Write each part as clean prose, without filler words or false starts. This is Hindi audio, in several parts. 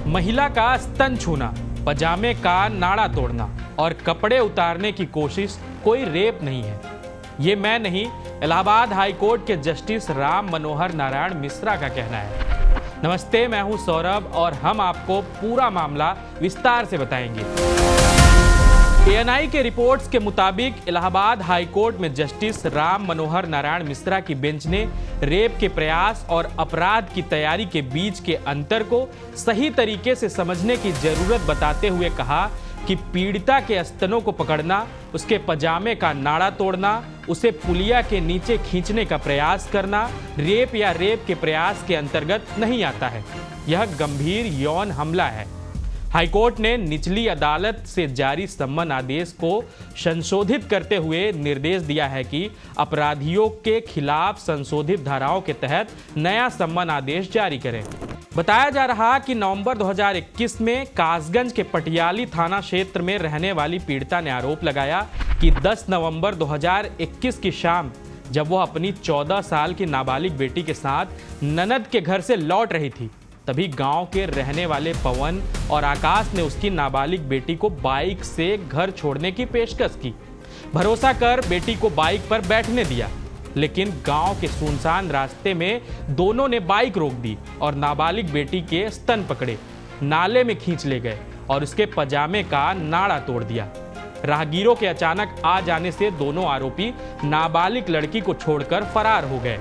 महिला का स्तन छूना, पजामे का नाड़ा तोड़ना और कपड़े उतारने की कोशिश कोई रेप नहीं है। ये मैं नहीं, इलाहाबाद हाई कोर्ट के जस्टिस राम मनोहर नारायण मिश्रा का कहना है। नमस्ते, मैं हूं सौरभ और हम आपको पूरा मामला विस्तार से बताएंगे। एएनआई के रिपोर्ट्स के मुताबिक इलाहाबाद हाई कोर्ट में जस्टिस राम मनोहर नारायण मिश्रा की बेंच ने रेप के प्रयास और अपराध की तैयारी के बीच के अंतर को सही तरीके से समझने की जरूरत बताते हुए कहा कि पीड़िता के स्तनों को पकड़ना, उसके पजामे का नाड़ा तोड़ना, उसे पुलिया के नीचे खींचने का प्रयास करना रेप या रेप के प्रयास के अंतर्गत नहीं आता है। यह गंभीर यौन हमला है। हाईकोर्ट ने निचली अदालत से जारी सम्मन आदेश को संशोधित करते हुए निर्देश दिया है कि अपराधियों के खिलाफ संशोधित धाराओं के तहत नया सम्मन आदेश जारी करें। बताया जा रहा कि नवंबर 2021 में कासगंज के पटियाली थाना क्षेत्र में रहने वाली पीड़िता ने आरोप लगाया कि 10 नवंबर 2021 की शाम जब वह अपनी 14 साल की नाबालिग बेटी के साथ ननद के घर से लौट रही थी, तभी गांव के रहने वाले पवन और आकाश ने उसकी नाबालिग बेटी को बाइक से घर छोड़ने की पेशकश की। भरोसा कर बेटी को बाइक पर बैठने दिया, लेकिन गांव के सुनसान रास्ते में दोनों ने बाइक रोक दी और नाबालिग बेटी के स्तन पकड़े, नाले में खींच ले गए और उसके पजामे का नाड़ा तोड़ दिया। राहगीरों के अचानक आ जाने से दोनों आरोपी नाबालिग लड़की को छोड़कर फरार हो गए।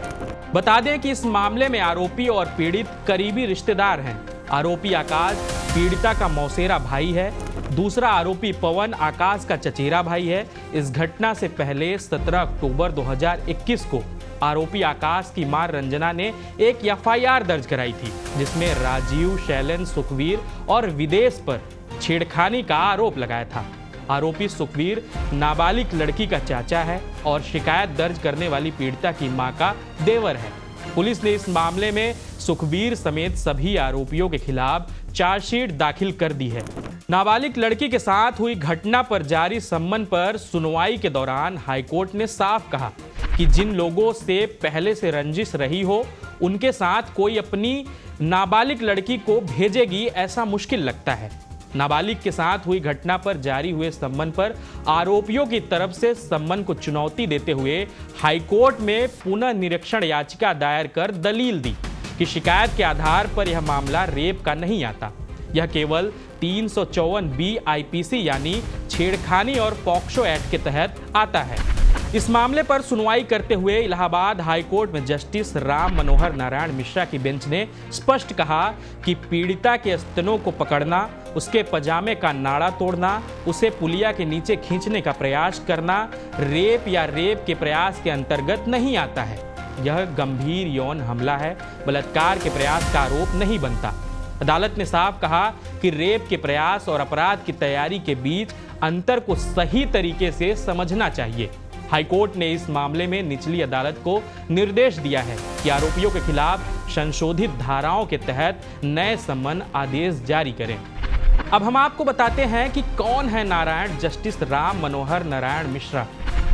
बता दें कि इस मामले में आरोपी और पीड़ित करीबी रिश्तेदार हैं। आरोपी आकाश पीड़िता का मौसेरा भाई है। दूसरा आरोपी पवन आकाश का चचेरा भाई है। इस घटना से पहले 17 अक्टूबर 2021 को आरोपी आकाश की मां रंजना ने एक एफआईआर दर्ज कराई थी, जिसमें राजीव, शैलन, सुखवीर और विदेश पर छेड़खानी का आरोप लगाया था। आरोपी सुखवीर नाबालिग लड़की का चाचा है और शिकायत दर्ज करने वाली पीड़िता की मां का देवर है। पुलिस ने इस मामले में सुखवीर समेत सभी आरोपियों के खिलाफ चार्जशीट दाखिल कर दी है। नाबालिग लड़की के साथ हुई घटना पर जारी सम्मन पर सुनवाई के दौरान हाईकोर्ट ने साफ कहा कि जिन लोगों से पहले से रंजिश रही हो, उनके साथ कोई अपनी नाबालिग लड़की को भेजेगी, ऐसा मुश्किल लगता है। नाबालिग के साथ हुई घटना पर जारी हुए सम्मन पर आरोपियों की तरफ से सम्मन को चुनौती देते हुए हाईकोर्ट में पुनः निरीक्षण याचिका दायर कर दलील दी कि शिकायत के आधार पर यह मामला रेप का नहीं आता। यह केवल 354B आईपीसी यानी छेड़खानी और पॉक्सो एक्ट के तहत आता है। इस मामले पर सुनवाई करते हुए इलाहाबाद हाईकोर्ट में जस्टिस राम मनोहर नारायण मिश्रा की बेंच ने स्पष्ट कहा कि पीड़िता के स्तनों को पकड़ना, उसके पजामे का नाड़ा तोड़ना, उसे पुलिया के नीचे खींचने का प्रयास करना रेप या रेप के प्रयास के अंतर्गत नहीं आता है। यह गंभीर यौन हमला है, बलात्कार के प्रयास का आरोप नहीं बनता। अदालत ने साफ कहा कि रेप के प्रयास और अपराध की तैयारी के बीच अंतर को सही तरीके से समझना चाहिए। हाईकोर्ट ने इस मामले में निचली अदालत को निर्देश दिया है कि आरोपियों के खिलाफ संशोधित धाराओं के तहत नए सम्मन आदेश जारी करें। अब हम आपको बताते हैं कि कौन है नारायण जस्टिस राम मनोहर नारायण मिश्रा।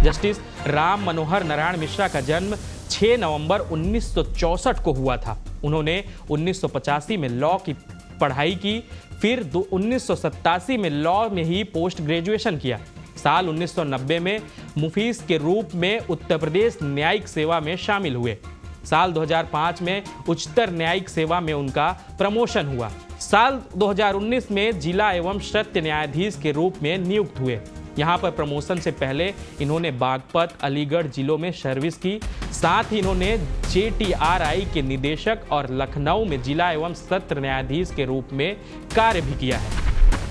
जस्टिस राम मनोहर नारायण मिश्रा का जन्म 6 नवंबर 1964 को हुआ था। उन्होंने 1985 में लॉ की पढ़ाई की, फिर 1987 में लॉ में ही पोस्ट ग्रेजुएशन किया। साल 1990 में मुफीस के रूप में उत्तर प्रदेश न्यायिक सेवा में शामिल हुए। साल 2005 में उच्चतर न्यायिक सेवा में उनका प्रमोशन हुआ। साल 2019 में जिला एवं सत्र न्यायाधीश के रूप में नियुक्त हुए। यहाँ पर प्रमोशन से पहले इन्होंने बागपत, अलीगढ़ जिलों में सर्विस की। साथ ही इन्होंने JTRI के निदेशक और लखनऊ में जिला एवं सत्र न्यायाधीश के रूप में कार्य भी किया है।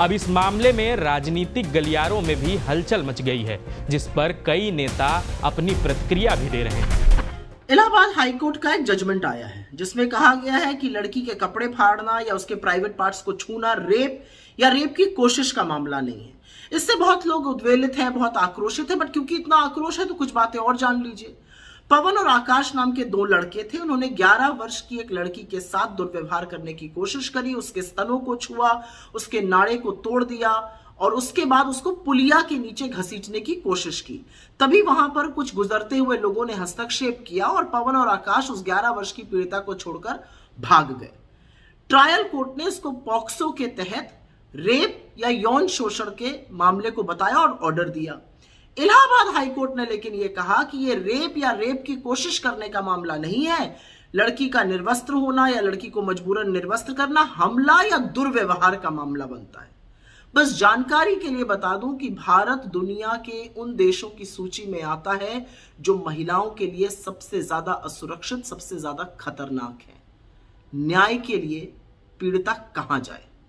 अब इस मामले में राजनीतिक गलियारों में भी हलचल मच गई है, जिस पर कई नेता अपनी प्रतिक्रिया भी दे रहे हैं। इलाहाबाद हाईकोर्ट का एक जजमेंट आया है जिसमें कहा गया है कि लड़की के कपड़े फाड़ना या उसके प्राइवेट पार्ट्स को छूना रेप या रेप की कोशिश का मामला नहीं है। इससे बहुत लोग उद्वेलित हैं, बहुत आक्रोशित हैं, बट क्योंकि इतना आक्रोश है तो कुछ बातें और जान लीजिए। पवन और आकाश नाम के 2 लड़के थे। उन्होंने 11 वर्ष की एक लड़की के साथ दुर्व्यवहार करने की कोशिश करी, उसके स्तनों को छुआ, उसके नाड़े को तोड़ दिया और उसके बाद उसको पुलिया के नीचे घसीटने की कोशिश की। तभी वहां पर कुछ गुजरते हुए लोगों ने हस्तक्षेप किया और पवन और आकाश उस 11 वर्ष की पीड़िता को छोड़कर भाग गए। ट्रायल कोर्ट ने इसको पॉक्सो के तहत रेप या यौन शोषण के मामले को बताया और ऑर्डर दिया। इलाहाबाद हाई कोर्ट ने लेकिन यह कहा कि यह रेप या रेप की कोशिश करने का मामला नहीं है। लड़की का निर्वस्त्र होना या लड़की को मजबूरन निर्वस्त्र करना हमला या दुर्व्यवहार का मामला बनता है। बस जानकारी के लिए बता दूं कि भारत दुनिया के उन देशों की सूची में आता है जो महिलाओं के लिए सबसे ज्यादा असुरक्षित, सबसे ज्यादा खतरनाक है। न्याय के लिए पीड़िता कहां जाए?